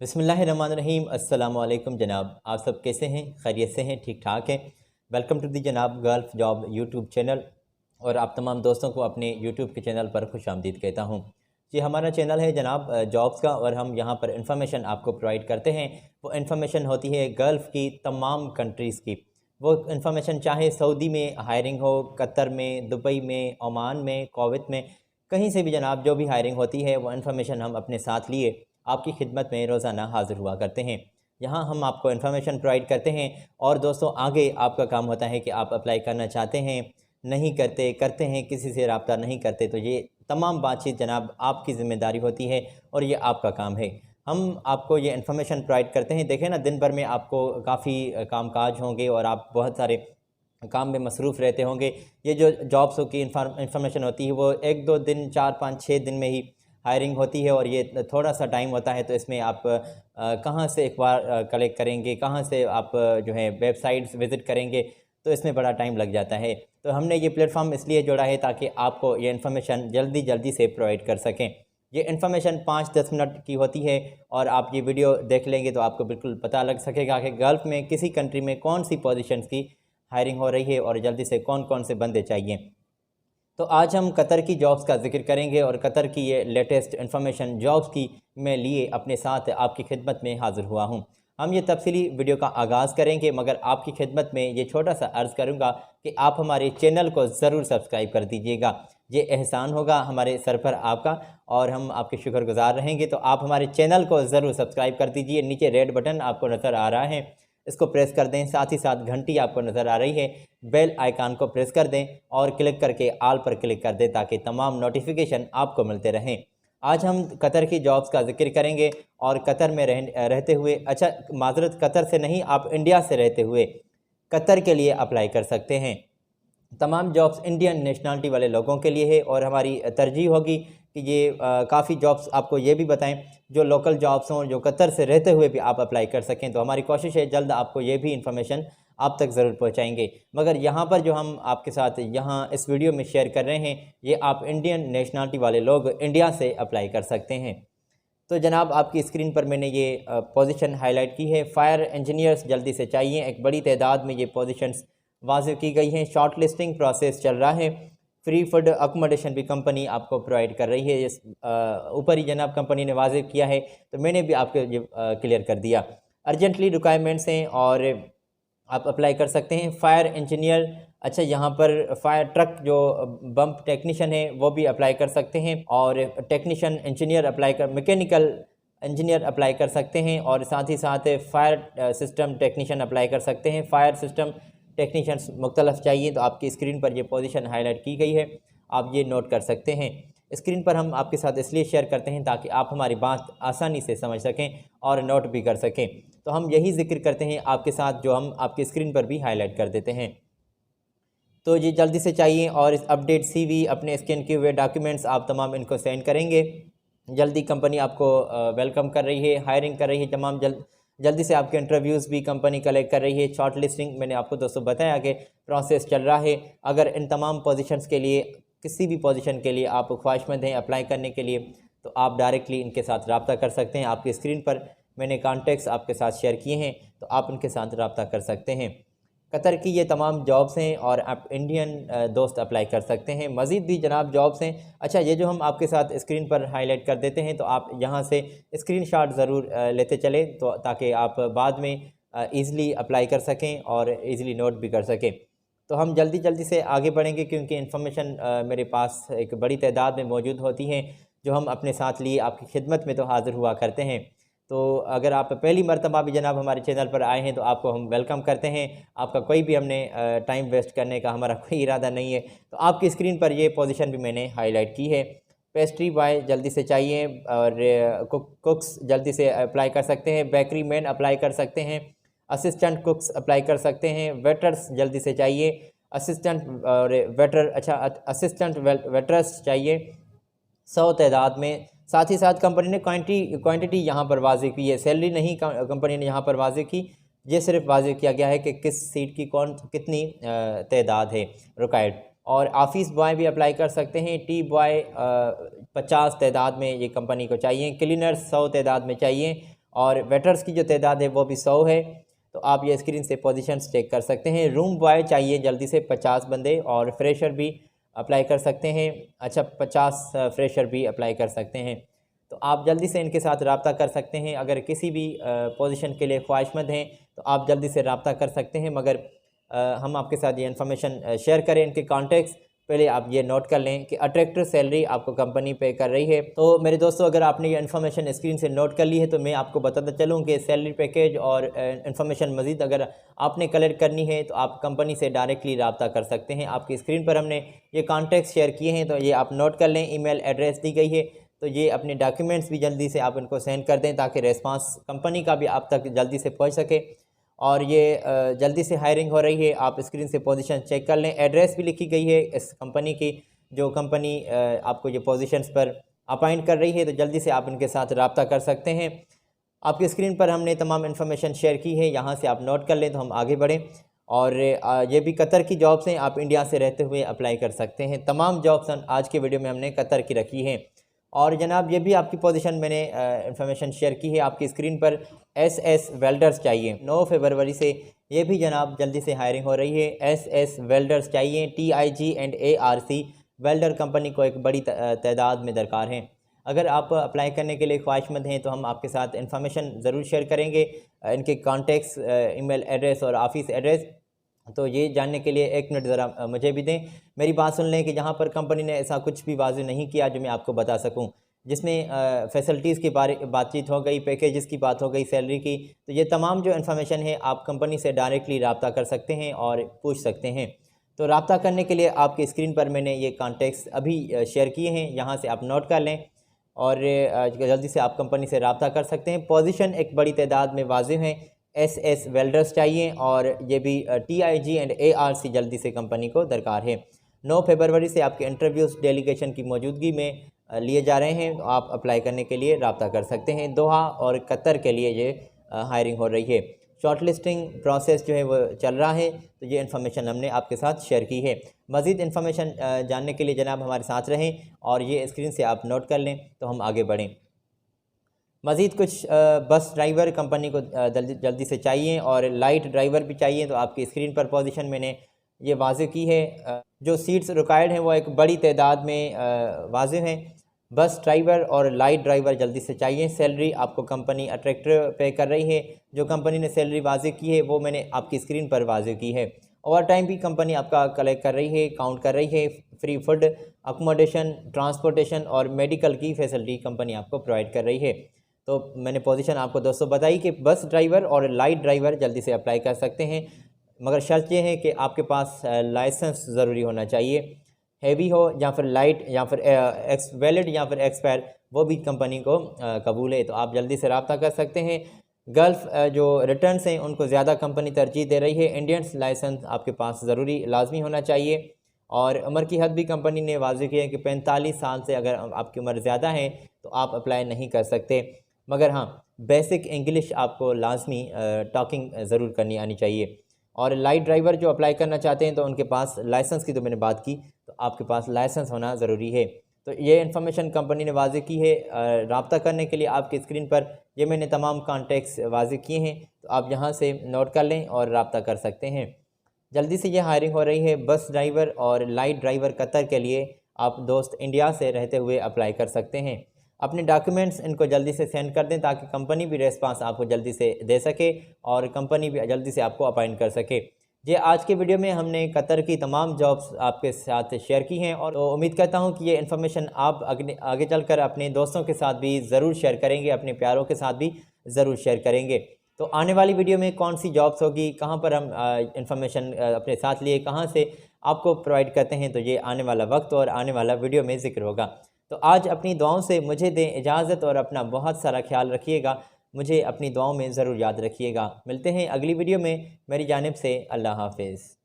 बिस्मिल्लाहिर्रहमानिर्रहीम। अस्सलामु अलैकुम जनाब, आप सब कैसे हैं? खैरियत से हैं? ठीक ठाक हैं? वेलकम टू दी जनाब गल्फ़ जॉब यूट्यूब चैनल और आप तमाम दोस्तों को अपने यूट्यूब के चैनल पर खुशामदीद कहता हूँ। जी, हमारा चैनल है जनाब जॉब्स का और हम यहाँ पर इंफॉर्मेशन आपको प्रोवाइड करते हैं। वो इंफॉर्मेशन होती है गल्फ़ की तमाम कंट्रीज़ की। वो इंफॉर्मेशन चाहे सऊदी में हायरिंग हो, कतर में, दुबई में, ओमान में, कुवैत में, कहीं से भी जनाब जो भी हायरिंग होती है वो इन्फॉर्मेशन हम अपने साथ लिए आपकी खिदमत में रोज़ाना हाज़िर हुआ करते हैं। यहाँ हम आपको इन्फॉर्मेशन प्रोवाइड करते हैं और दोस्तों आगे आपका काम होता है कि आप अप्लाई करना चाहते हैं, नहीं करते, करते हैं, किसी से रब्ता नहीं करते, तो ये तमाम बातचीत जनाब आपकी ज़िम्मेदारी होती है और ये आपका काम है। हम आपको ये इन्फॉर्मेशन प्रोवाइड करते हैं। देखें ना, दिन भर में आपको काफ़ी कामकाज होंगे और आप बहुत सारे काम में मसरूफ़ रहते होंगे। ये जो जॉब्स की इन्फॉर्मेशन होती है वो 1-2 दिन, 4-5-6 दिन में ही हायरिंग होती है और ये थोड़ा-सा टाइम होता है, तो इसमें आप कहाँ से अखबार कलेक्ट करेंगे, कहाँ से आप जो है वेबसाइट्स विज़िट करेंगे, तो इसमें बड़ा टाइम लग जाता है। तो हमने ये प्लेटफ़ॉर्म इसलिए जोड़ा है ताकि आपको ये इन्फॉर्मेशन जल्दी से प्रोवाइड कर सकें। ये इन्फॉर्मेशन 5-10 मिनट की होती है और आप ये वीडियो देख लेंगे तो आपको बिल्कुल पता लग सकेगा कि गल्फ़ में किसी कंट्री में कौन-सी पोज़ीशंस की हायरिंग हो रही है और जल्दी से कौन-कौन से बंदे चाहिए। तो आज हम कतर की जॉब्स का ज़िक्र करेंगे और कतर की ये लेटेस्ट इन्फॉर्मेशन जॉब्स की मैं लिए अपने साथ आपकी खिदमत में हाज़िर हुआ हूँ। हम ये तफसीली वीडियो का आगाज़ करेंगे, मगर आपकी खिदमत में ये छोटा-सा अर्ज़ करूँगा कि आप हमारे चैनल को ज़रूर सब्सक्राइब कर दीजिएगा। ये एहसान होगा हमारे सर पर आपका और हम आपके शुक्रगुज़ार रहेंगे। तो आप हमारे चैनल को ज़रूर सब्सक्राइब कर दीजिए। नीचे रेड बटन आपको नज़र आ रहा है, इसको प्रेस कर दें। साथ ही साथ घंटी आपको नज़र आ रही है, बेल आइकन को प्रेस कर दें और क्लिक करके ऑल पर क्लिक कर दें ताकि तमाम नोटिफिकेशन आपको मिलते रहें। आज हम कतर की जॉब्स का ज़िक्र करेंगे और कतर में रहते हुए, अच्छा माज़रत, कतर से नहीं, आप इंडिया से रहते हुए कतर के लिए अप्लाई कर सकते हैं। तमाम जॉब्स इंडियन नेशनलिटी वाले लोगों के लिए है और हमारी तरजीह होगी कि ये काफ़ी जॉब्स आपको ये भी बताएं जो लोकल जॉब्स हों, जो कतर से रहते हुए भी आप अप्लाई कर सकें। तो हमारी कोशिश है जल्द आपको ये भी इंफॉर्मेशन आप तक ज़रूर पहुंचाएंगे। मगर यहाँ पर जो हम आपके साथ यहाँ इस वीडियो में शेयर कर रहे हैं, ये आप इंडियन नेशनलिटी वाले लोग इंडिया से अप्लाई कर सकते हैं। तो जनाब आपकी स्क्रीन पर मैंने ये पोजीशन हाईलाइट की है। फायर इंजीनियर्स जल्दी से चाहिए, एक बड़ी तादाद में ये पोजीशंस वाज़ेह की गई हैं। शॉर्ट लिस्टिंग प्रोसेस चल रहा है। फ्री फूड अकोमोडेशन भी कंपनी आपको प्रोवाइड कर रही है। इस ऊपर ही जनाब कंपनी ने वाज़ेह किया है, तो मैंने भी आपको ये क्लियर कर दिया। अर्जेंटली रिक्वायरमेंट्स हैं और आप अप्लाई कर सकते हैं। फायर इंजीनियर, अच्छा यहाँ पर फायर ट्रक जो बम्प टेक्नीशियन है वो भी अप्लाई कर सकते हैं और टेक्नीशियन इंजीनियर अप्लाई कर, मैकेनिकल इंजीनियर अप्लाई कर सकते हैं और साथ ही साथ फायर सिस्टम टेक्नीशियन अप्लाई कर सकते हैं। फायर सिस्टम टेक्नीशियंस मुख्तलफ चाहिए, तो आपकी स्क्रीन पर ये पोजीशन हाईलाइट की गई है, आप ये नोट कर सकते हैं। स्क्रीन पर हम आपके साथ इसलिए शेयर करते हैं ताकि आप हमारी बात आसानी से समझ सकें और नोट भी कर सकें। तो हम यही जिक्र करते हैं आपके साथ जो हम आपकी स्क्रीन पर भी हाईलाइट कर देते हैं। तो ये जल्दी से चाहिए और इस अपडेट सीवी, अपने स्कैन किए हुए डॉक्यूमेंट्स आप तमाम इनको सेंड करेंगे। जल्दी कंपनी आपको वेलकम कर रही है, हायरिंग कर रही है। तमाम जल्दी से आपके इंटरव्यूज़ भी कंपनी कलेक्ट कर रही है। शॉर्ट लिस्टिंग मैंने आपको दोस्तों बताया कि प्रोसेस चल रहा है। अगर इन तमाम पोजीशंस के लिए, किसी भी पोजीशन के लिए आप ख्वाहिशमंद हैं अप्लाई करने के लिए, तो आप डायरेक्टली इनके साथ रब्ता कर सकते हैं। आपकी स्क्रीन पर मैंने कॉन्टेक्ट्स आपके साथ शेयर किए हैं, तो आप इनके साथ रब्ता कर सकते हैं। कतर की ये तमाम जॉब्स हैं और आप इंडियन दोस्त अप्लाई कर सकते हैं। मज़ीद भी जनाब जॉब्स हैं। अच्छा, ये जो हम आपके साथ स्क्रीन पर हाईलाइट कर देते हैं, तो आप यहाँ से स्क्रीनशॉट ज़रूर लेते चलें, तो ताकि आप बाद में ईज़िली अप्लाई कर सकें और ईज़िली नोट भी कर सकें। तो हम जल्दी से आगे बढ़ेंगे क्योंकि इन्फॉर्मेशन मेरे पास एक बड़ी तादाद में मौजूद होती है जो हम अपने साथ लिए आपकी खिदमत में तो हाज़िर हुआ करते हैं। तो अगर आप पहली मरतबा भी जनाब हमारे चैनल पर आए हैं तो आपको हम वेलकम करते हैं। आपका कोई भी हमने टाइम वेस्ट करने का हमारा कोई इरादा नहीं है। तो आपकी स्क्रीन पर ये पोजीशन भी मैंने हाईलाइट की है। पेस्ट्री बॉय जल्दी से चाहिए और कुक्स जल्दी से अप्लाई कर सकते हैं। बेकरी मैन अप्लाई कर सकते हैं। असिस्टेंट कुक्स अप्लाई कर सकते हैं। वेटर्स जल्दी से चाहिए। असिस्टेंट और वेटर, अच्छा असिस्टेंट वेटर्स चाहिए 100 तादाद में। साथ ही साथ कंपनी ने क्वांटिटी यहाँ पर वाज़ेह की है, सैलरी नहीं कंपनी ने यहाँ पर वाज़ेह की। ये सिर्फ वाज़ेह किया गया है कि किस सीट की कितनी तादाद है रिक्वायर्ड। और ऑफिस बॉय भी अप्लाई कर सकते हैं। टी बॉय 50 तादाद में ये कंपनी को चाहिए। क्लीनर्स 100 तादाद में चाहिए और वेटर्स की जो तादाद है वो भी 100 है। तो आप ये स्क्रीन से पोजीशंस चेक कर सकते हैं। रूम बॉय चाहिए जल्दी से 50 बंदे, और फ्रेशर भी अप्लाई कर सकते हैं। अच्छा, 50 फ्रेशर भी अप्लाई कर सकते हैं। तो आप जल्दी से इनके साथ रब्ता कर सकते हैं। अगर किसी भी पोजीशन के लिए ख्वाहिशमंद हैं तो आप जल्दी से रब्ता कर सकते हैं। मगर हम आपके साथ ये इन्फॉर्मेशन शेयर करें, इनके कॉन्टेक्ट्स पहले आप ये नोट कर लें कि अट्रैक्टिव सैलरी आपको कंपनी पे कर रही है। तो मेरे दोस्तों, अगर आपने ये इन्फॉर्मेशन स्क्रीन से नोट कर ली है तो मैं आपको बताता चलूँ कि सैलरी पैकेज और इन्फॉर्मेशन मज़ीद अगर आपने कलेक्ट करनी है तो आप कंपनी से डायरेक्टली रब्ता कर सकते हैं। आपकी स्क्रीन पर हमने ये कॉन्टैक्ट शेयर किए हैं, तो ये आप नोट कर लें। ईमेल एड्रेस दी गई है, तो ये अपने डॉक्यूमेंट्स भी जल्दी से आप इनको सेंड कर दें ताकि रेस्पॉन्स कंपनी का भी आप तक जल्दी से पहुँच सके। और ये जल्दी से हायरिंग हो रही है। आप स्क्रीन से पोजीशन चेक कर लें। एड्रेस भी लिखी गई है इस कंपनी की, जो कंपनी आपको ये पोजीशंस पर अपॉइंट कर रही है। तो जल्दी से आप इनके साथ रब्ता कर सकते हैं। आपकी स्क्रीन पर हमने तमाम इन्फॉर्मेशन शेयर की है, यहाँ से आप नोट कर लें तो हम आगे बढ़ें। और ये भी कतर की जॉब्स हैं, आप इंडिया से रहते हुए अप्लाई कर सकते हैं। तमाम जॉब्स आज की वीडियो में हमने कतर की रखी हैं। और जनाब, ये भी आपकी पोजीशन मैंने इन्फॉर्मेशन शेयर की है। आपकी स्क्रीन पर एस वेल्डर्स चाहिए। 9 फरवरी से ये भी जनाब जल्दी से हायरिंग हो रही है। एस वेल्डर्स चाहिए। TIG and ARC welder company को एक बड़ी तादाद में दरकार है। अगर आप अप्लाई करने के लिए ख्वाहिशमंद हैं तो हम आपके साथ इन्फॉर्मेशन ज़रूर शेयर करेंगे, इनके कॉन्टेक्ट्स, ईमेल एड्रेस और ऑफिस एड्रेस। तो ये जानने के लिए 1 मिनट ज़रा मुझे भी दें। मेरी बात सुन लें कि जहाँ पर कंपनी ने ऐसा कुछ भी वाज़ेह नहीं किया जो मैं आपको बता सकूँ, जिसमें फैसिलिटीज़ के बारे बातचीत हो गई, पैकेजेस की बात हो गई, सैलरी की। तो ये तमाम जो इन्फॉर्मेशन है आप कंपनी से डायरेक्टली रब्ता कर सकते हैं और पूछ सकते हैं। तो रब्ता करने के लिए आपकी स्क्रीन पर मैंने ये कॉन्टेक्ट्स अभी शेयर किए हैं, यहाँ से आप नोट कर लें और जल्दी से आप कंपनी से रब्ता कर सकते हैं। पोजीशन एक बड़ी तादाद में वाज़ेह हैं। एस वेल्डर्स चाहिए, और ये भी TIG एंड ARC जल्दी से कंपनी को दरकार है। 9 फरवरी से आपके इंटरव्यूज़ डेलीगेशन की मौजूदगी में लिए जा रहे हैं। तो आप अप्लाई करने के लिए रब्ता कर सकते हैं। दोहा और कतर के लिए ये हायरिंग हो रही है। शॉर्ट लिस्टिंग प्रोसेस जो है वो चल रहा है। तो ये इन्फॉर्मेशन हमने आपके साथ शेयर की है। मज़ीद इन्फॉर्मेशन जानने के लिए जनाब हमारे साथ रहें और ये स्क्रीन से आप नोट कर लें तो हम आगे बढ़ें। मज़ीद कुछ बस ड्राइवर कंपनी को जल्दी से चाहिए, और लाइट ड्राइवर भी चाहिए। तो आपकी स्क्रीन पर पोजीशन मैंने ये वाज़ेह की है। जो सीट्स रिक्वायर्ड हैं वो एक बड़ी तादाद में वाज़ेह हैं। बस ड्राइवर और लाइट ड्राइवर जल्दी से चाहिए। सैलरी आपको कंपनी अट्रैक्टिव पे कर रही है। जो कंपनी ने सैलरी वाज़ेह की है वो मैंने आपकी स्क्रीन पर वाज़ेह की है। ओवर टाइम भी कंपनी आपका कलेक्ट कर रही है, काउंट कर रही है। फ्री फूड, अकोमोडेशन, ट्रांसपोर्टेशन और मेडिकल की फैसिलिटी कंपनी आपको प्रोवाइड कर रही है। तो मैंने पोजीशन आपको दोस्तों बताई कि बस ड्राइवर और लाइट ड्राइवर जल्दी से अप्लाई कर सकते हैं। मगर शर्त यह है कि आपके पास लाइसेंस ज़रूरी होना चाहिए। हैवी हो या फिर लाइट या फिर एक्स वैलिड या फिर एक्सपायर, वो भी कंपनी को कबूल है। तो आप जल्दी से रब्ता कर सकते हैं। गल्फ़ जो रिटर्न्स हैं उनको ज़्यादा कंपनी तरजीह दे रही है। इंडियंस लाइसेंस आपके पास ज़रूरी लाजमी होना चाहिए। और उम्र की हद भी कंपनी ने वाज़ेह की है कि 45 साल से अगर आपकी उम्र ज़्यादा है तो आप अप्लाई नहीं कर सकते। मगर हाँ, बेसिक इंग्लिश आपको लाजमी टॉकिंग ज़रूर करनी आनी चाहिए। और लाइट ड्राइवर जो अप्लाई करना चाहते हैं तो उनके पास लाइसेंस की तो मैंने बात की, तो आपके पास लाइसेंस होना ज़रूरी है। तो ये इन्फॉर्मेशन कंपनी ने वाज़ेह की है। रब्ता करने के लिए आपकी स्क्रीन पर ये मैंने तमाम कॉन्टैक्ट्स वाज़ेह किए हैं, तो आप यहाँ से नोट कर लें और रब्ता कर सकते हैं। जल्दी से ये हायरिंग हो रही है बस ड्राइवर और लाइट ड्राइवर कतर के लिए। आप दोस्त इंडिया से रहते हुए अप्लाई कर सकते हैं। अपने डॉक्यूमेंट्स इनको जल्दी से सेंड कर दें ताकि कंपनी भी रेस्पॉन्स आपको जल्दी से दे सके और कंपनी भी जल्दी से आपको अपॉइंट कर सके। ये आज के वीडियो में हमने कतर की तमाम जॉब्स आपके साथ शेयर की हैं, और तो उम्मीद करता हूं कि ये इन्फॉर्मेशन आप आगे चलकर अपने दोस्तों के साथ भी ज़रूर शेयर करेंगे, अपने प्यारों के साथ भी ज़रूर शेयर करेंगे। तो आने वाली वीडियो में कौन सी जॉब्स होगी, कहाँ पर हम इन्फॉर्मेशन अपने साथ लिए कहाँ से आपको प्रोवाइड करते हैं, तो ये आने वाला वक्त और आने वाला वीडियो में ज़िक्र होगा। तो आज अपनी दुआओं से मुझे दें इजाज़त और अपना बहुत सारा ख्याल रखिएगा। मुझे अपनी दुआओं में ज़रूर याद रखिएगा। मिलते हैं अगली वीडियो में। मेरी जानिब से अल्लाह हाफ़िज़।